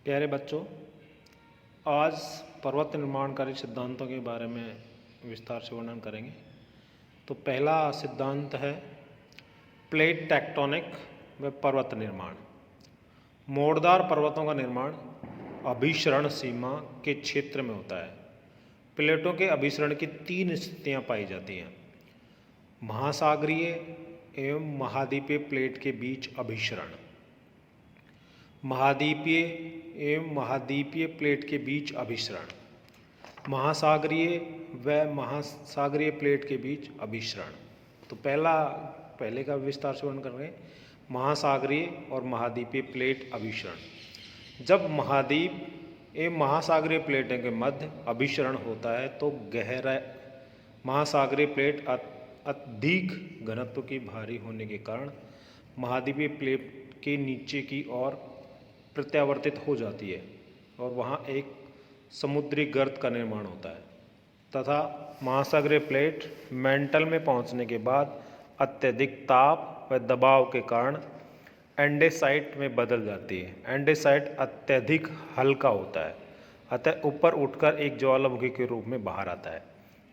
प्यारे बच्चों, आज पर्वत निर्माणकारी सिद्धांतों के बारे में विस्तार से वर्णन करेंगे। तो पहला सिद्धांत है प्लेट टेक्टोनिक व पर्वत निर्माण। मोड़दार पर्वतों का निर्माण अभिसरण सीमा के क्षेत्र में होता है। प्लेटों के अभिसरण की तीन स्थितियाँ पाई जाती हैं: महासागरीय एवं महाद्वीपीय प्लेट के बीच अभिसरण, महाद्वीपीय एवं महाद्वीपीय प्लेट के बीच अभिसरण, महासागरीय व महासागरीय प्लेट के बीच अभिसरण। तो पहले का विस्तार से वर्णन कर रहे हैं, महासागरीय और महाद्वीपीय प्लेट अभिसरण। जब महाद्वीप एवं महासागरीय प्लेटों के मध्य अभिसरण होता है तो गहरा महासागरीय प्लेट अधिक घनत्व की भारी होने के कारण महाद्वीपीय प्लेट के नीचे की ओर प्रत्यावर्तित हो जाती है और वहाँ एक समुद्री गर्त का निर्माण होता है तथा महासागरीय प्लेट मैंटल में पहुँचने के बाद अत्यधिक ताप व दबाव के कारण एंडेसाइट में बदल जाती है। एंडेसाइट अत्यधिक हल्का होता है, अतः ऊपर उठकर एक ज्वालामुखी के रूप में बाहर आता है,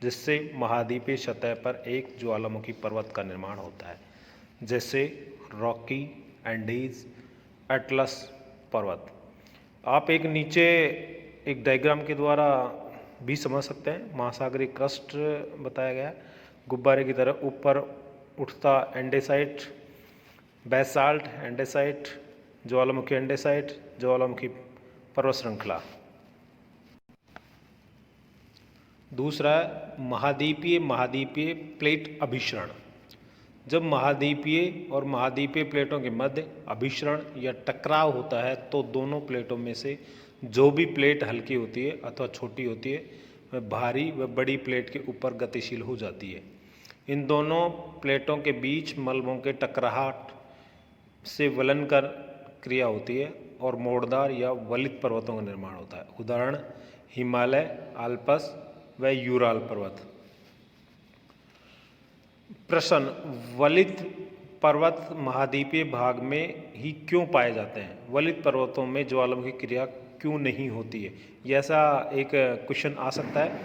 जिससे महाद्वीपीय सतह पर एक ज्वालामुखी पर्वत का निर्माण होता है, जैसे रॉकी, एंडीज, एटलस पर्वत। आप नीचे एक डायग्राम के द्वारा भी समझ सकते हैं। महासागरीय क्रस्ट बताया गया, गुब्बारे की तरह ऊपर उठता एंडेसाइट, बेसाल्ट एंडेसाइट, ज्वालामुखी एंडेसाइट, ज्वालामुखी पर्वत श्रृंखला। दूसरा है महाद्वीपीय प्लेट अभिसरण। जब महाद्वीपीय और महाद्वीपीय प्लेटों के मध्य अभिसरण या टकराव होता है तो दोनों प्लेटों में से जो भी प्लेट हल्की होती है अथवा छोटी होती है वह भारी व बड़ी प्लेट के ऊपर गतिशील हो जाती है। इन दोनों प्लेटों के बीच मलबों के टकराहट से वलन कर क्रिया होती है और मोड़दार या वलित पर्वतों का निर्माण होता है। उदाहरण हिमालय, आल्प्स व यूराल पर्वत। प्रश्न: वलित पर्वत महाद्वीपीय भाग में ही क्यों पाए जाते हैं? वलित पर्वतों में ज्वालामुखी क्रिया क्यों नहीं होती है? ये ऐसा एक क्वेश्चन आ सकता है,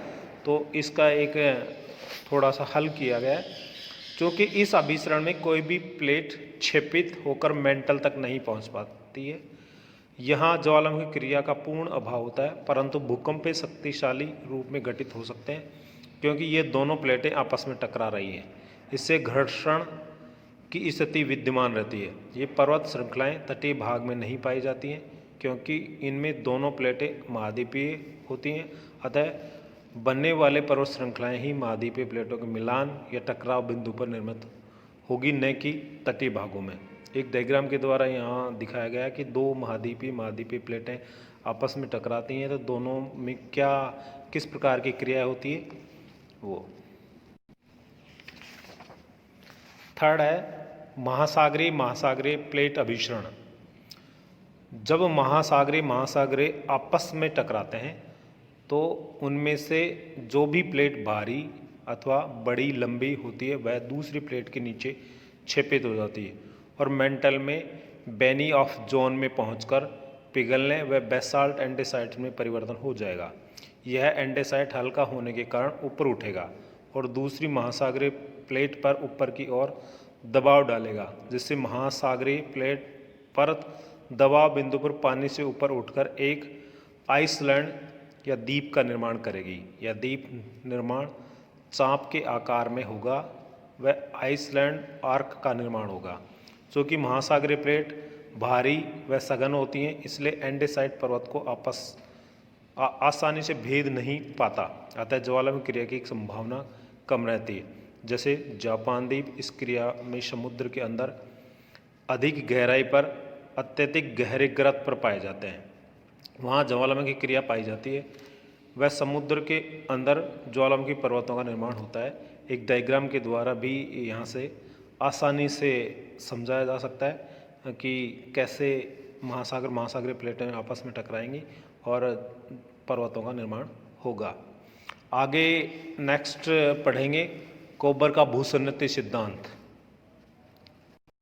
तो इसका एक थोड़ा सा हल किया गया है। क्योंकि इस अभिसरण में कोई भी प्लेट क्षेपित होकर मेंटल तक नहीं पहुंच पाती है। यहाँ ज्वालामुखी क्रिया का पूर्ण अभाव होता है, परंतु भूकंप शक्तिशाली रूप में घटित हो सकते हैं क्योंकि ये दोनों प्लेटें आपस में टकरा रही हैं। इससे घर्षण की स्थिति विद्यमान रहती है। ये पर्वत श्रृंखलाएं तटीय भाग में नहीं पाई जाती हैं क्योंकि इनमें दोनों प्लेटें महाद्वीपीय होती हैं, अतः बनने वाले पर्वत श्रृंखलाएं ही महाद्वीपीय प्लेटों के मिलान या टकराव बिंदु पर निर्मित होगी, न कि तटीय भागों में। एक डायग्राम के द्वारा यहाँ दिखाया गया है कि दो महाद्वीपीय प्लेटें आपस में टकराती हैं तो दोनों में किस प्रकार की क्रिया होती है वो। थर्ड है महासागरीय प्लेट अभिसरण। जब महासागरीय आपस में टकराते हैं तो उनमें से जो भी प्लेट भारी अथवा बड़ी लंबी होती है वह दूसरी प्लेट के नीचे क्षेपित हो जाती है और मेंटल में बेनी ऑफ जोन में पहुंचकर पिघलने व बेसाल्ट एंडेसाइट में परिवर्तन हो जाएगा। यह एंडेसाइट हल्का होने के कारण ऊपर उठेगा और दूसरी महासागरीय प्लेट पर ऊपर की ओर दबाव डालेगा, जिससे महासागरीय प्लेट परत दबाव बिंदु पर पानी से ऊपर उठकर एक आइसलैंड या द्वीप का निर्माण करेगी। यह द्वीप निर्माण चाँप के आकार में होगा व आइसलैंड आर्क का निर्माण होगा। चूँकि महासागरीय प्लेट भारी व सघन होती हैं, इसलिए एंडेसाइट पर्वत को आसानी से भेद नहीं पाता, अतः ज्वालामुखी क्रिया की संभावना कम रहती है। जैसे जापान द्वीप, इस क्रिया में समुद्र के अंदर अधिक गहराई पर अत्यधिक गहरे गर्त पर पाए जाते हैं, वहाँ ज्वालामुखी क्रिया पाई जाती है। वह समुद्र के अंदर ज्वालामुखी पर्वतों का निर्माण होता है। एक डायग्राम के द्वारा भी यहाँ से आसानी से समझाया जा सकता है कि कैसे महासागरीय प्लेटें आपस में टकराएंगी और पर्वतों का निर्माण होगा। आगे नेक्स्ट पढ़ेंगे कोबर का भूसन्निधि सिद्धांत।